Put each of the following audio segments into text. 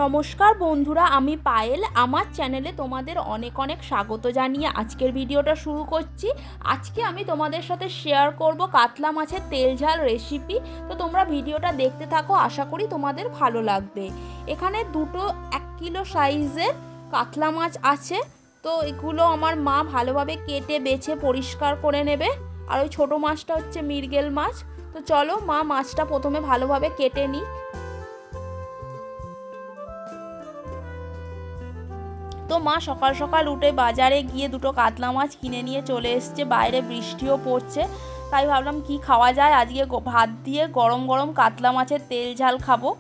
নমস্কার বন্ধুরা, আমি পায়েল। আমার চ্যানেলে তোমাদের অনেক অনেক স্বাগত জানিয়ে আজকের ভিডিওটা শুরু করছি। আজকে আমি তোমাদের সাথে শেয়ার করব কাতলা মাছের তেল ঝাল রেসিপি। তো তোমরা ভিডিওটা দেখতে থাকো, আশা করি তোমাদের ভালো লাগবে। এখানে দুটো 1 কিলো সাইজের কাতলা মাছ আছে। তো এগুলো আমার মা ভালোভাবে কেটে বেছে পরিষ্কার করে নেবে। আর ওই ছোটো মাছটা হচ্ছে মৃগেল মাছ। তো চলো মা মাছটা প্রথমে ভালোভাবে কেটে নিই। তো মা সকাল সকাল উঠে বাজারে গিয়ে দুটো কাতলা মাছ কিনে নিয়ে চলে এসছে। বাইরে বৃষ্টিও পড়ছে, তাই ভাবলাম কি খাওয়া যায়, আজকে ভাত দিয়ে গরম গরম কাতলা মাছের তেল ঝাল খাবো।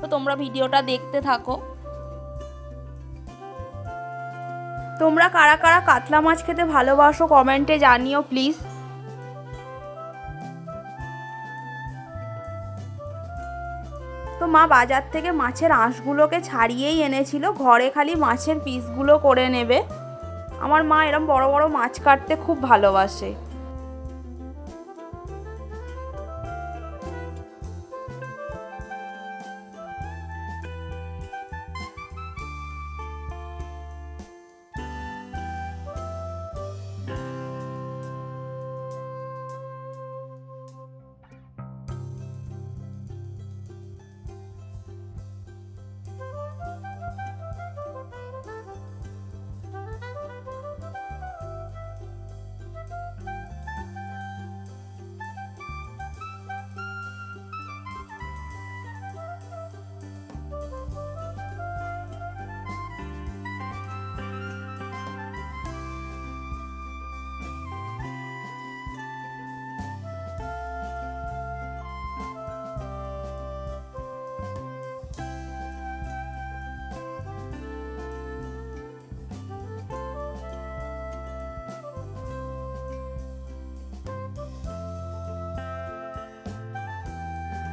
তো তোমরা ভিডিওটা দেখতে থাকো। তোমরা কারা কারা কাতলা মাছ খেতে ভালোবাসো কমেন্টে জানিও প্লিজ। তো মা বাজার থেকে মাছের আঁশগুলোকে ছাড়িয়েই এনেছিল, ঘরে খালি মাছের পিসগুলো করে নেবে। আমার মা এরম বড় বড় মাছ কাটতে খুব ভালোবাসে।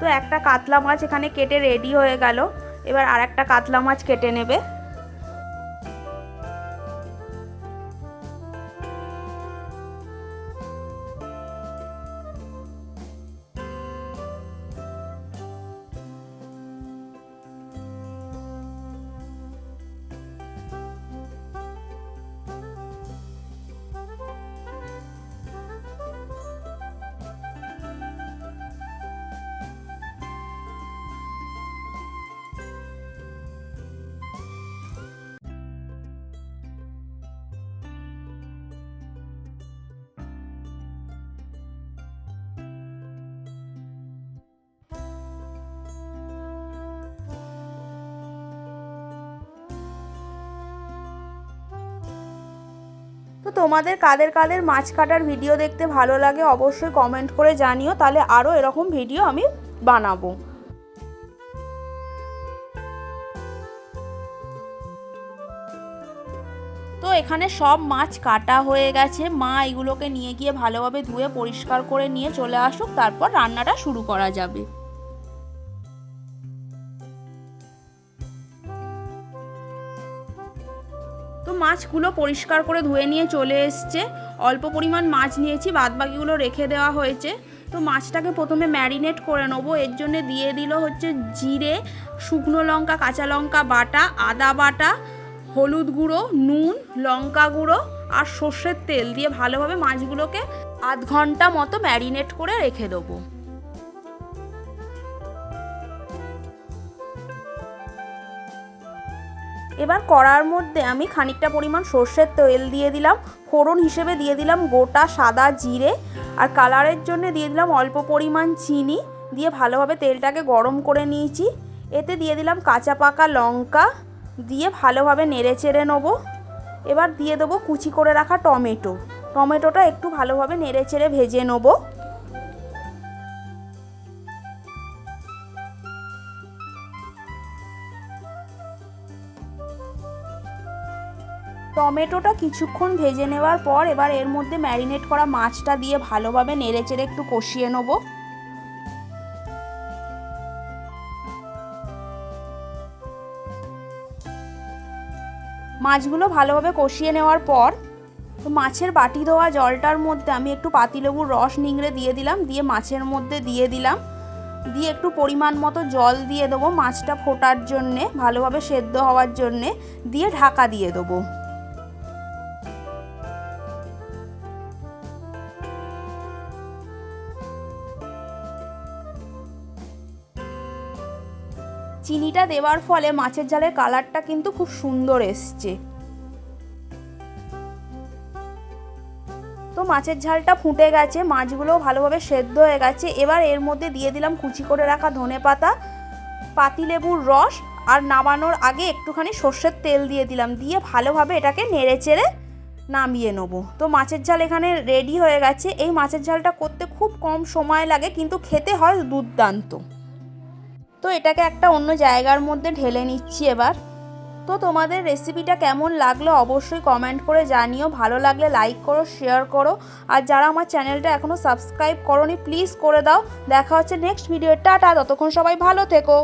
তো একটা কাতলা মাছ এখানে কেটে রেডি হয়ে গেল। এবার আর একটা কাতলা মাছ কেটে নেবে। তো তোমাদের কাদের কাদের মাছ কাটার ভিডিও দেখতে ভালো লাগে অবশ্যই কমেন্ট করে জানিও, তাহলে আরও এরকম ভিডিও আমি বানাবো। তো এখানে সব মাছ কাটা হয়ে গেছে। মা এগুলোকে নিয়ে গিয়ে ভালোভাবে ধুয়ে পরিষ্কার করে নিয়ে চলে আসুক, তারপর রান্নাটা শুরু করা যাবে। তো মাছগুলো পরিষ্কার করে ধুয়ে নিয়ে চলে এসছে। অল্প পরিমাণ মাছ নিয়েছি, বাদবাকিগুলো রেখে দেওয়া হয়েছে। তো মাছটাকে প্রথমে ম্যারিনেট করে নেবো। এর জন্য দিয়ে দিল হচ্ছে জিরে, শুকনো লঙ্কা, কাঁচা লঙ্কা বাটা, আদা বাটা, হলুদ গুঁড়ো, নুন, লঙ্কা গুঁড়ো আর সর্ষের তেল দিয়ে ভালোভাবে মাছগুলোকে আধ ঘন্টা মতো ম্যারিনেট করে রেখে দেবো। এবার কড়ার মধ্যে আমি খানিকটা পরিমাণ সর্ষের তেল দিয়ে দিলাম। ফোড়ন হিসেবে দিয়ে দিলাম গোটা সাদা জিরে, আর কালারের জন্য দিয়ে দিলাম অল্প পরিমাণ চিনি। দিয়ে ভালোভাবে তেলটাকে গরম করে নিয়েছি। এতে দিয়ে দিলাম কাঁচা পাকা লঙ্কা, দিয়ে ভালোভাবে নেড়ে চেড়ে নেবো। এবার দিয়ে দেবো কুচি করে রাখা টমেটোটা একটু ভালোভাবে নেড়ে চেড়ে ভেজে নেবো। টমেটোটা কিছুক্ষণ ভেজে নেওয়ার পর এবার এর মধ্যে ম্যারিনেট করা মাছটা দিয়ে ভালোভাবে নেড়েচেড়ে একটু কষিয়ে নেব। মাছগুলো ভালোভাবে কষিয়ে নেওয়ার পর তো মাছের বাটি ধোয়া জলটার মধ্যে আমি একটু পাতিলেবুর রস নিংড়ে দিয়ে দিলাম, দিয়ে মাছের মধ্যে দিয়ে দিলাম। দিয়ে একটু পরিমাণ মতো জল দিয়ে দেবো মাছটা ফোটার জন্যে, ভালোভাবে সেদ্ধ হওয়ার জন্যে, দিয়ে ঢাকা দিয়ে দেবো। চিনিটা দেওয়ার ফলে মাছের ঝালের কালারটা কিন্তু খুব সুন্দর এসছে। তো মাছের ঝালটা ফুটে গেছে, মাছগুলোও ভালোভাবে সেদ্ধ হয়ে গেছে। এবার এর মধ্যে দিয়ে দিলাম কুচি করে রাখা ধনেপাতা, পাতিলেবুর রস, আর নামানোর আগে একটুখানি সর্ষের তেল দিয়ে দিলাম, দিয়ে ভালোভাবে এটাকে নেড়ে চেড়ে নামিয়ে নেবো। তো মাছের ঝাল এখানে রেডি হয়ে গেছে। এই মাছের ঝালটা করতে খুব কম সময় লাগে, কিন্তু খেতে হয় দুর্দান্ত। তো এটাকে একটা অন্য জায়গার মধ্যে ঢেলে নিচ্ছি এবার। তো তোমাদের রেসিপিটা কেমন লাগলো অবশ্যই কমেন্ট করে জানিও। ভালো লাগলে লাইক করো, শেয়ার করো, আর যারা আমার চ্যানেলটা এখনও সাবস্ক্রাইব করোনি প্লিজ করে দাও। দেখা হচ্ছে নেক্সট ভিডিও। টাটা, ততক্ষণ সবাই ভালো থেকো।